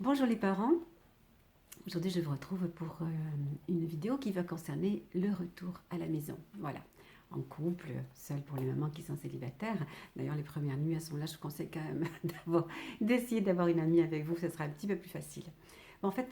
Bonjour les parents, aujourd'hui je vous retrouve pour une vidéo qui va concerner le retour à la maison. Voilà, en couple, seul pour les mamans qui sont célibataires. D'ailleurs les premières nuits à ce moment-là, je vous conseille quand même d'essayer d'avoir une amie avec vous, ça sera un petit peu plus facile. Bon, en fait,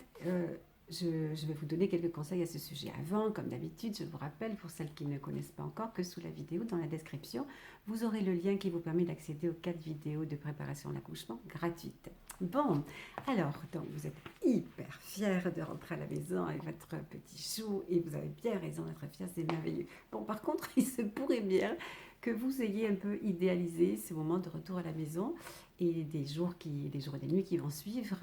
je vais vous donner quelques conseils à ce sujet. Avant, comme d'habitude, je vous rappelle, pour celles qui ne connaissent pas encore, que sous la vidéo, dans la description, vous aurez le lien qui vous permet d'accéder aux 4 vidéos de préparation à l'accouchement gratuites. Bon, alors, donc vous êtes hyper fiers de rentrer à la maison avec votre petit chou et vous avez bien raison d'être fiers, c'est merveilleux. Bon, par contre, il se pourrait bien que vous ayez un peu idéalisé ce moment de retour à la maison et des jours et des nuits qui vont suivre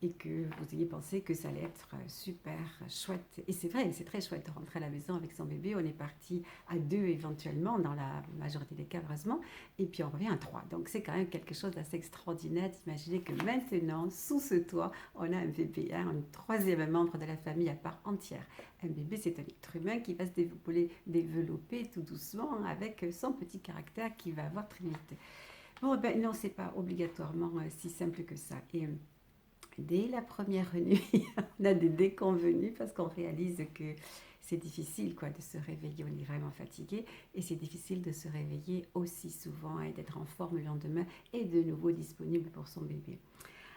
et que vous ayez pensé que ça allait être super chouette. Et c'est vrai, c'est très chouette de rentrer à la maison avec son bébé. On est parti à deux éventuellement, dans la majorité des cas, heureusement, et puis on revient à trois. Donc c'est quand même quelque chose d'assez extraordinaire d'imaginer que maintenant, sous ce toit, on a un bébé, hein, un troisième membre de la famille à part entière. Un bébé, c'est un être humain qui va se développer tout doucement avec son petit caractère qui va avoir très vite. Bon, ben non, c'est pas obligatoirement si simple que ça. Et dès la première nuit, on a des déconvenus parce qu'on réalise que c'est difficile quoi, de se réveiller, on est vraiment fatigué et c'est difficile de se réveiller aussi souvent et d'être en forme le lendemain et de nouveau disponible pour son bébé.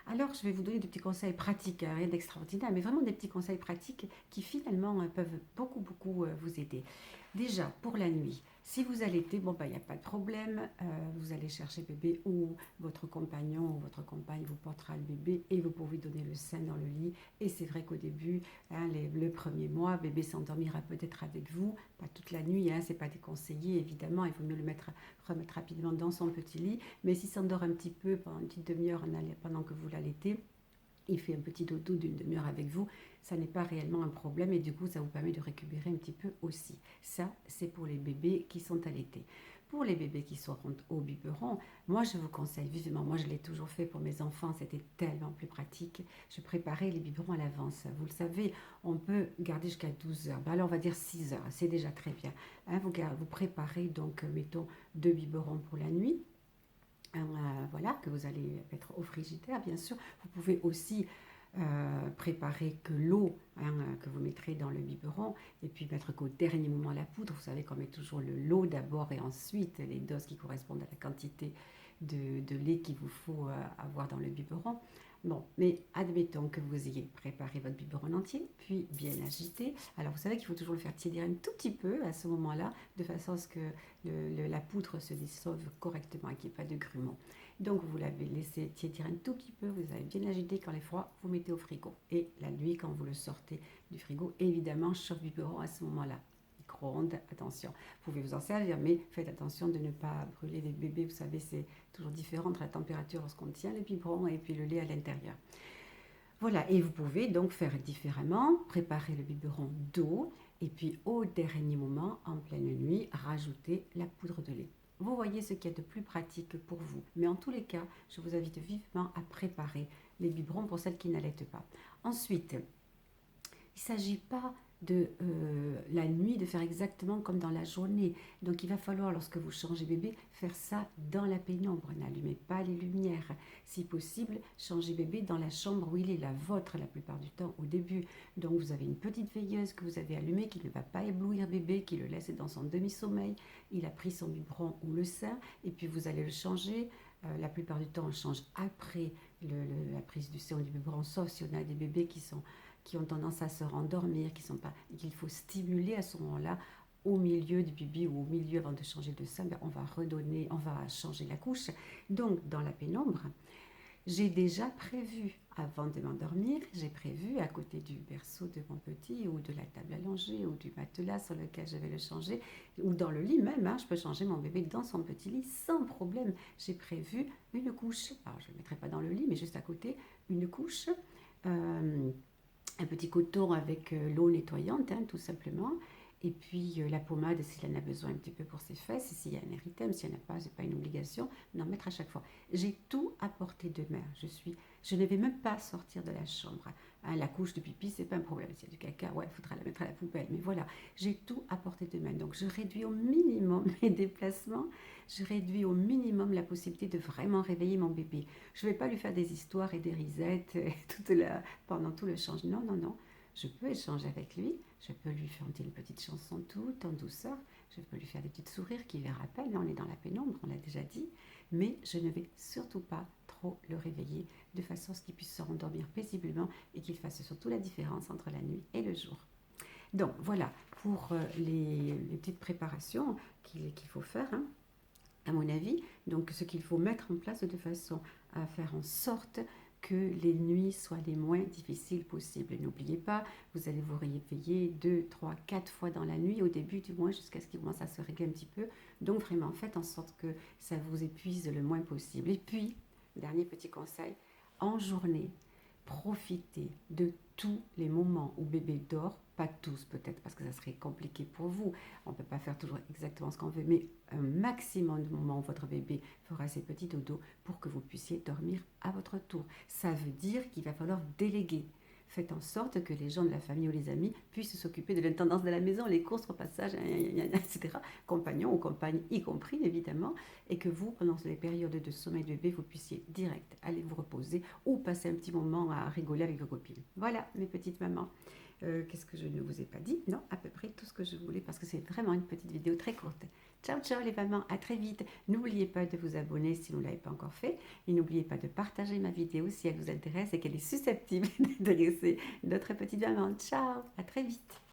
Alors, je vais vous donner des petits conseils pratiques, rien d'extraordinaire, mais vraiment des petits conseils pratiques qui finalement peuvent beaucoup vous aider. Déjà, pour la nuit, si vous allaitez, bon, il n'y a pas de problème, vous allez chercher bébé ou votre compagnon ou votre compagne vous portera le bébé et vous pouvez donner le sein dans le lit. Et c'est vrai qu'au début, hein, le premier mois, bébé s'endormira peut-être avec vous, pas toute la nuit, hein, c'est pas déconseillé, évidemment, il vaut mieux remettre rapidement dans son petit lit, mais s'il s'endort un petit peu pendant une petite demi-heure pendant que vous l'allaitez, il fait un petit dodo d'une demi-heure avec vous, ça n'est pas réellement un problème et du coup ça vous permet de récupérer un petit peu aussi. Ça, c'est pour les bébés qui sont allaités. Pour les bébés qui seront au biberon, moi je vous conseille vivement, moi je l'ai toujours fait pour mes enfants, c'était tellement plus pratique. Je préparais les biberons à l'avance. Vous le savez, on peut garder jusqu'à 12 heures. Ben alors on va dire 6 heures, c'est déjà très bien. Hein, vous préparez donc, mettons, 2 biberons pour la nuit. Voilà, que vous allez mettre au frigidaire, bien sûr. Vous pouvez aussi préparer que l'eau hein, que vous mettrez dans le biberon et puis mettre qu'au dernier moment la poudre. Vous savez qu'on met toujours le lot d'abord et ensuite les doses qui correspondent à la quantité de lait qu'il vous faut avoir dans le biberon. Bon, mais admettons que vous ayez préparé votre biberon entier, puis bien agité. Alors vous savez qu'il faut toujours le faire tiédir un tout petit peu à ce moment-là, de façon à ce que la poudre se dissolve correctement et qu'il n'y ait pas de grumeaux. Donc vous l'avez laissé tiédir un tout petit peu, vous avez bien agité. Quand il est froid, vous mettez au frigo. Et la nuit, quand vous le sortez du frigo, évidemment, chauffe biberon à ce moment-là. Micro-ondes, attention. Vous pouvez vous en servir, mais faites attention de ne pas brûler les bébés. Vous savez, c'est toujours différent entre la température lorsqu'on tient le biberon et puis le lait à l'intérieur. Voilà, et vous pouvez donc faire différemment, préparer le biberon d'eau et puis au dernier moment, en pleine nuit, rajouter la poudre de lait. Vous voyez ce qu'il y a de plus pratique pour vous. Mais en tous les cas, je vous invite vivement à préparer les biberons pour celles qui n'allaitent pas. Ensuite, il ne s'agit pas de la nuit de faire exactement comme dans la journée. Donc il va falloir, lorsque vous changez bébé, faire ça dans la pénombre. N'allumez pas les lumières. Si possible, changez bébé dans la chambre où il est, la vôtre la plupart du temps au début. Donc vous avez une petite veilleuse que vous avez allumée qui ne va pas éblouir bébé, qui le laisse dans son demi-sommeil. Il a pris son biberon ou le sein et puis vous allez le changer. La plupart du temps, on le change après la prise du sein ou du biberon, sauf si on a des bébés qui ont tendance à se rendormir, qu'il faut stimuler à ce moment-là, au milieu du bibi ou au milieu avant de changer de sein, on va changer la couche. Donc, dans la pénombre, j'ai déjà prévu, avant de m'endormir, j'ai prévu à côté du berceau de mon petit ou de la table allongée ou du matelas sur lequel je vais le changer, ou dans le lit même, hein, je peux changer mon bébé dans son petit lit sans problème. J'ai prévu une couche, alors je ne le mettrai pas dans le lit, mais juste à côté, une couche. Un petit coton avec l'eau nettoyante, hein, tout simplement. Et puis la pommade, s'il en a besoin un petit peu pour ses fesses, s'il y a un érythème, s'il n'y en a pas, ce n'est pas une obligation, d'en mettre à chaque fois. J'ai tout à portée de main. Je ne vais même pas sortir de la chambre. Hein, la couche de pipi, c'est pas un problème. S'il y a du caca, ouais, il faudra la mettre à la poubelle. Mais voilà, j'ai tout à portée de main. Donc je réduis au minimum mes déplacements. Je réduis au minimum la possibilité de vraiment réveiller mon bébé. Je ne vais pas lui faire des histoires et des risettes pendant tout le changement. Non, non, non. Je peux échanger avec lui, je peux lui chanter une petite chanson tout en douceur, je peux lui faire des petites sourires qui verra à peine, on est dans la pénombre, on l'a déjà dit, mais je ne vais surtout pas trop le réveiller de façon à ce qu'il puisse se rendormir paisiblement et qu'il fasse surtout la différence entre la nuit et le jour. Donc voilà pour les petites préparations qu'il faut faire, hein, à mon avis. Donc ce qu'il faut mettre en place de façon à faire en sorte que les nuits soient les moins difficiles possibles. N'oubliez pas, vous allez vous réveiller 2, 3, 4 fois dans la nuit, au début du moins, jusqu'à ce qu'il commence à se régler un petit peu. Donc vraiment, faites en sorte que ça vous épuise le moins possible. Et puis, dernier petit conseil, en journée, profitez de tous les moments où bébé dort, pas tous peut-être parce que ça serait compliqué pour vous, on ne peut pas faire toujours exactement ce qu'on veut, mais un maximum de moments où votre bébé fera ses petits dodos pour que vous puissiez dormir à votre tour. Ça veut dire qu'il va falloir déléguer. Faites en sorte que les gens de la famille ou les amis puissent s'occuper de l'intendance de la maison, les courses, repassage, etc. Compagnons ou compagnes y compris, évidemment. Et que vous, pendant les périodes de sommeil de bébé, vous puissiez direct aller vous reposer ou passer un petit moment à rigoler avec vos copines. Voilà, mes petites mamans. Qu'est-ce que je ne vous ai pas dit? Non, à peu près tout ce que je voulais parce que c'est vraiment une petite vidéo très courte. Ciao, ciao les mamans, à très vite. N'oubliez pas de vous abonner si vous ne l'avez pas encore fait. Et n'oubliez pas de partager ma vidéo si elle vous intéresse et qu'elle est susceptible d'intéresser d'autres petites mamans. Ciao, à très vite.